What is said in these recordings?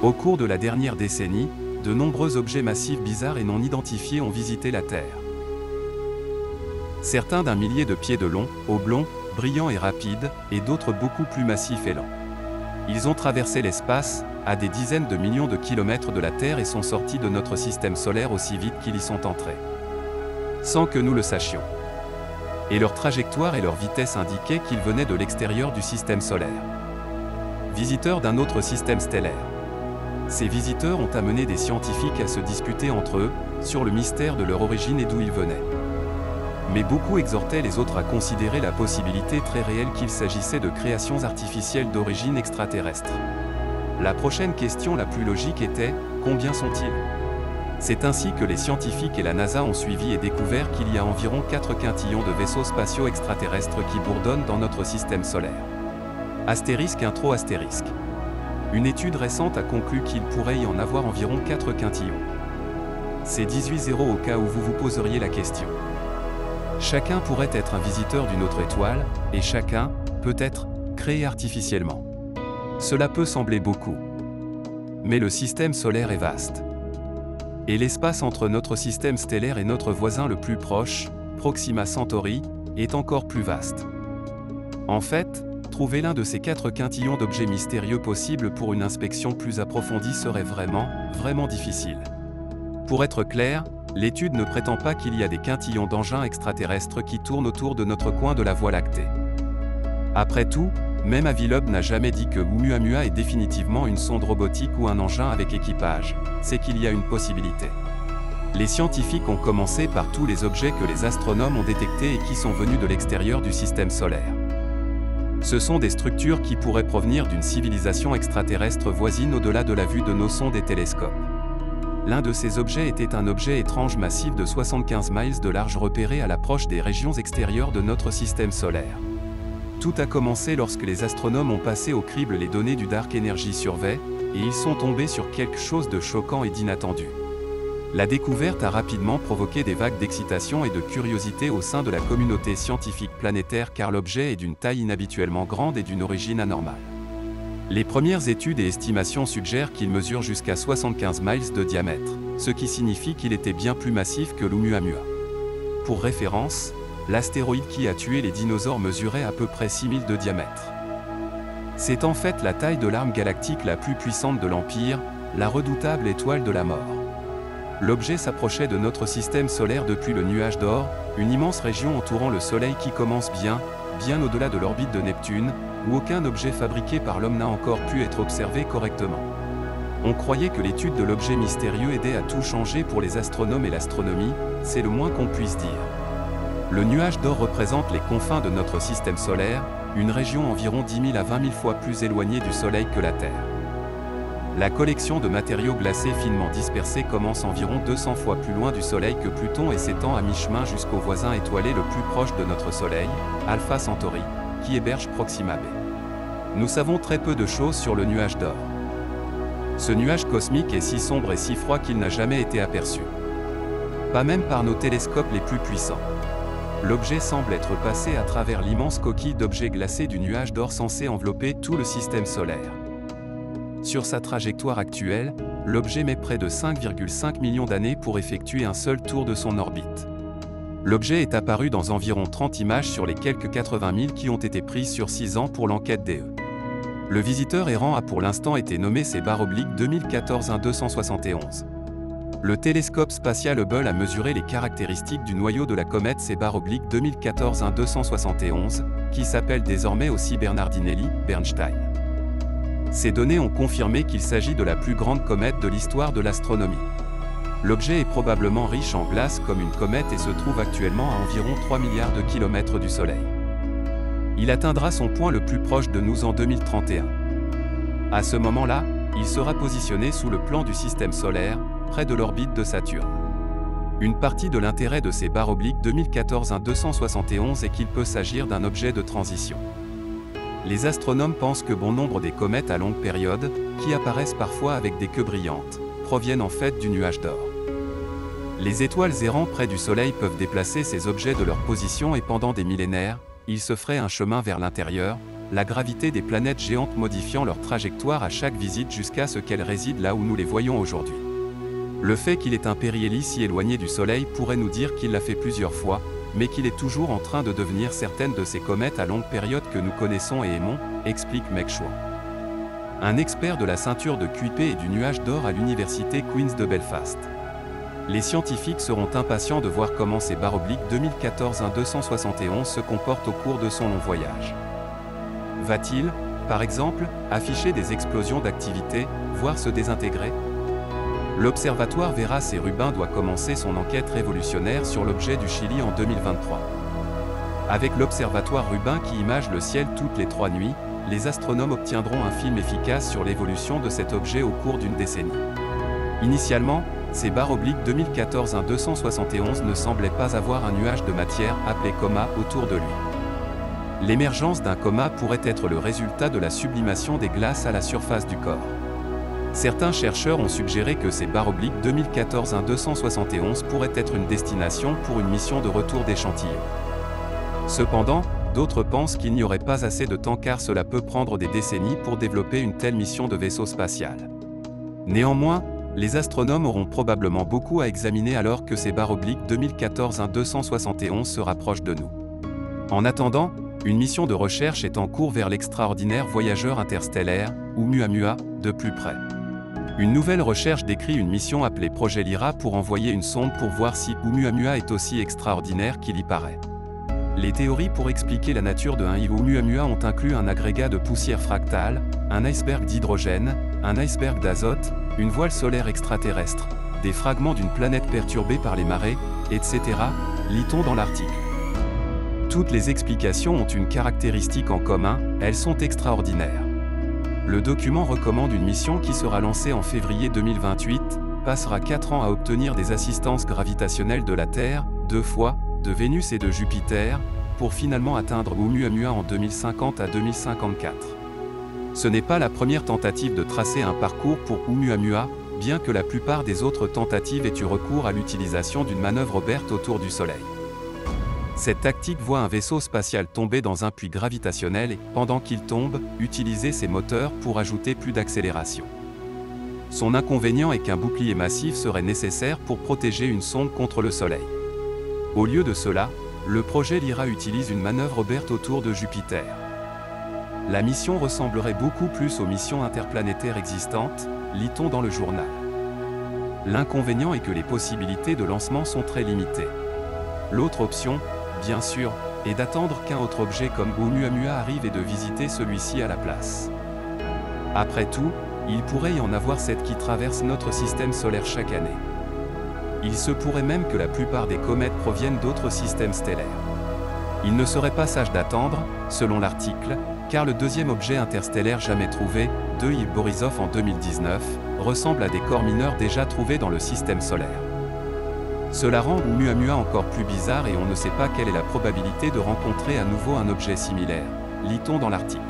Au cours de la dernière décennie, de nombreux objets massifs bizarres et non identifiés ont visité la Terre. Certains d'un millier de pieds de long, oblongs, brillants et rapides, et d'autres beaucoup plus massifs et lents. Ils ont traversé l'espace, à des dizaines de millions de kilomètres de la Terre et sont sortis de notre système solaire aussi vite qu'ils y sont entrés. Sans que nous le sachions. Et leur trajectoire et leur vitesse indiquaient qu'ils venaient de l'extérieur du système solaire. Visiteurs d'un autre système stellaire. Ces visiteurs ont amené des scientifiques à se disputer entre eux, sur le mystère de leur origine et d'où ils venaient. Mais beaucoup exhortaient les autres à considérer la possibilité très réelle qu'il s'agissait de créations artificielles d'origine extraterrestre. La prochaine question la plus logique était, combien sont-ils? C'est ainsi que les scientifiques et la NASA ont suivi et découvert qu'il y a environ 4 quintillons de vaisseaux spatiaux extraterrestres qui bourdonnent dans notre système solaire. Astérisque intro astérisque. Une étude récente a conclu qu'il pourrait y en avoir environ 4 quintillons. C'est 18 0 au cas où vous vous poseriez la question. Chacun pourrait être un visiteur d'une autre étoile, et chacun, peut être, créé artificiellement. Cela peut sembler beaucoup. Mais le système solaire est vaste. Et l'espace entre notre système stellaire et notre voisin le plus proche, Proxima Centauri, est encore plus vaste. En fait, trouver l'un de ces 4 quintillons d'objets mystérieux possibles pour une inspection plus approfondie serait vraiment difficile. Pour être clair, l'étude ne prétend pas qu'il y a des quintillons d'engins extraterrestres qui tournent autour de notre coin de la Voie lactée. Après tout, même Avilob n'a jamais dit que Oumuamua est définitivement une sonde robotique ou un engin avec équipage, c'est qu'il y a une possibilité. Les scientifiques ont commencé par tous les objets que les astronomes ont détectés et qui sont venus de l'extérieur du système solaire. Ce sont des structures qui pourraient provenir d'une civilisation extraterrestre voisine au-delà de la vue de nos sondes et télescopes. L'un de ces objets était un objet étrange massif de 75 miles de large repéré à l'approche des régions extérieures de notre système solaire. Tout a commencé lorsque les astronomes ont passé au crible les données du Dark Energy Survey, et ils sont tombés sur quelque chose de choquant et d'inattendu. La découverte a rapidement provoqué des vagues d'excitation et de curiosité au sein de la communauté scientifique planétaire car l'objet est d'une taille inhabituellement grande et d'une origine anormale. Les premières études et estimations suggèrent qu'il mesure jusqu'à 75 miles de diamètre, ce qui signifie qu'il était bien plus massif que l'Oumuamua. Pour référence, l'astéroïde qui a tué les dinosaures mesurait à peu près 6000 de diamètre. C'est en fait la taille de l'arme galactique la plus puissante de l'Empire, la redoutable étoile de la mort. L'objet s'approchait de notre système solaire depuis le nuage d'or, une immense région entourant le Soleil qui commence bien au-delà de l'orbite de Neptune, où aucun objet fabriqué par l'homme n'a encore pu être observé correctement. On croyait que l'étude de l'objet mystérieux aidait à tout changer pour les astronomes et l'astronomie, c'est le moins qu'on puisse dire. Le nuage d'or représente les confins de notre système solaire, une région environ 10 000 à 20 000 fois plus éloignée du Soleil que la Terre. La collection de matériaux glacés finement dispersés commence environ 200 fois plus loin du Soleil que Pluton et s'étend à mi-chemin jusqu'au voisin étoilé le plus proche de notre Soleil, Alpha Centauri, qui héberge Proxima b. Nous savons très peu de choses sur le nuage d'or. Ce nuage cosmique est si sombre et si froid qu'il n'a jamais été aperçu. Pas même par nos télescopes les plus puissants. L'objet semble être passé à travers l'immense coquille d'objets glacés du nuage d'or censé envelopper tout le système solaire. Sur sa trajectoire actuelle, l'objet met près de 5,5 millions d'années pour effectuer un seul tour de son orbite. L'objet est apparu dans environ 30 images sur les quelques 80 000 qui ont été prises sur 6 ans pour l'enquête DE. Le visiteur errant a pour l'instant été nommé C/2014 1271. Le télescope spatial Hubble a mesuré les caractéristiques du noyau de la comète C/2014 1271, qui s'appelle désormais aussi Bernardinelli, Bernstein. Ces données ont confirmé qu'il s'agit de la plus grande comète de l'histoire de l'astronomie. L'objet est probablement riche en glace comme une comète et se trouve actuellement à environ 3 milliards de kilomètres du Soleil. Il atteindra son point le plus proche de nous en 2031. À ce moment-là, il sera positionné sous le plan du système solaire, près de l'orbite de Saturne. Une partie de l'intérêt de C/2014 1271 est qu'il peut s'agir d'un objet de transition. Les astronomes pensent que bon nombre des comètes à longue période, qui apparaissent parfois avec des queues brillantes, proviennent en fait du nuage d'or. Les étoiles errant près du Soleil peuvent déplacer ces objets de leur position et pendant des millénaires, ils se feraient un chemin vers l'intérieur, la gravité des planètes géantes modifiant leur trajectoire à chaque visite jusqu'à ce qu'elles résident là où nous les voyons aujourd'hui. Le fait qu'il ait un périhélie si éloigné du Soleil pourrait nous dire qu'il l'a fait plusieurs fois, mais qu'il est toujours en train de devenir certaines de ces comètes à longue période que nous connaissons et aimons, explique Meg Chouan. Un expert de la ceinture de Kuiper et du nuage d'or à l'université Queen's de Belfast. Les scientifiques seront impatients de voir comment ces barres obliques 2014-1271 se comportent au cours de son long voyage. Va-t-il, par exemple, afficher des explosions d'activité, voire se désintégrer? L'observatoire Veras et Rubin doit commencer son enquête révolutionnaire sur l'objet du Chili en 2023. Avec l'observatoire Rubin qui image le ciel toutes les 3 nuits, les astronomes obtiendront un film efficace sur l'évolution de cet objet au cours d'une décennie. Initialement, ces barres obliques 2014-1271 ne semblaient pas avoir un nuage de matière, appelé coma, autour de lui. L'émergence d'un coma pourrait être le résultat de la sublimation des glaces à la surface du corps. Certains chercheurs ont suggéré que ces barres obliques 2014-1271 pourraient être une destination pour une mission de retour d'échantillons. Cependant, d'autres pensent qu'il n'y aurait pas assez de temps car cela peut prendre des décennies pour développer une telle mission de vaisseau spatial. Néanmoins, les astronomes auront probablement beaucoup à examiner alors que ces barres obliques 2014-1271 se rapprochent de nous. En attendant, une mission de recherche est en cours vers l'extraordinaire voyageur interstellaire, Oumuamua, de plus près. Une nouvelle recherche décrit une mission appelée Projet Lyra pour envoyer une sonde pour voir si Oumuamua est aussi extraordinaire qu'il y paraît. Les théories pour expliquer la nature de Oumuamua ont inclus un agrégat de poussière fractale, un iceberg d'hydrogène, un iceberg d'azote, une voile solaire extraterrestre, des fragments d'une planète perturbée par les marées, etc., lit-on dans l'article. Toutes les explications ont une caractéristique en commun, elles sont extraordinaires. Le document recommande une mission qui sera lancée en février 2028, passera 4 ans à obtenir des assistances gravitationnelles de la Terre, 2 fois, de Vénus et de Jupiter, pour finalement atteindre Oumuamua en 2050 à 2054. Ce n'est pas la première tentative de tracer un parcours pour Oumuamua, bien que la plupart des autres tentatives aient eu recours à l'utilisation d'une manœuvre ouverte autour du Soleil. Cette tactique voit un vaisseau spatial tomber dans un puits gravitationnel et, pendant qu'il tombe, utiliser ses moteurs pour ajouter plus d'accélération. Son inconvénient est qu'un bouclier massif serait nécessaire pour protéger une sonde contre le Soleil. Au lieu de cela, le projet Lyra utilise une manœuvre ouverte autour de Jupiter. La mission ressemblerait beaucoup plus aux missions interplanétaires existantes, lit-on dans le journal. L'inconvénient est que les possibilités de lancement sont très limitées. L'autre option, bien sûr, est d'attendre qu'un autre objet comme Oumuamua arrive et de visiter celui-ci à la place. Après tout, il pourrait y en avoir 7 qui traversent notre système solaire chaque année. Il se pourrait même que la plupart des comètes proviennent d'autres systèmes stellaires. Il ne serait pas sage d'attendre, selon l'article, car le deuxième objet interstellaire jamais trouvé, de Yves Borisov en 2019, ressemble à des corps mineurs déjà trouvés dans le système solaire. Cela rend Oumuamua encore plus bizarre et on ne sait pas quelle est la probabilité de rencontrer à nouveau un objet similaire, lit-on dans l'article.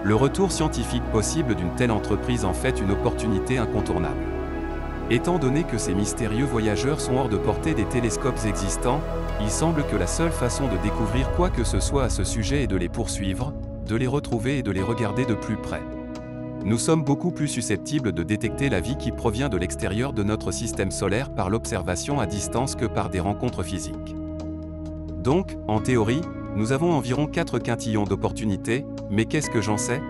Le retour scientifique possible d'une telle entreprise en fait une opportunité incontournable. Étant donné que ces mystérieux voyageurs sont hors de portée des télescopes existants, il semble que la seule façon de découvrir quoi que ce soit à ce sujet est de les poursuivre, de les retrouver et de les regarder de plus près. Nous sommes beaucoup plus susceptibles de détecter la vie qui provient de l'extérieur de notre système solaire par l'observation à distance que par des rencontres physiques. Donc, en théorie, nous avons environ 4 quintillons d'opportunités, mais qu'est-ce que j'en sais ?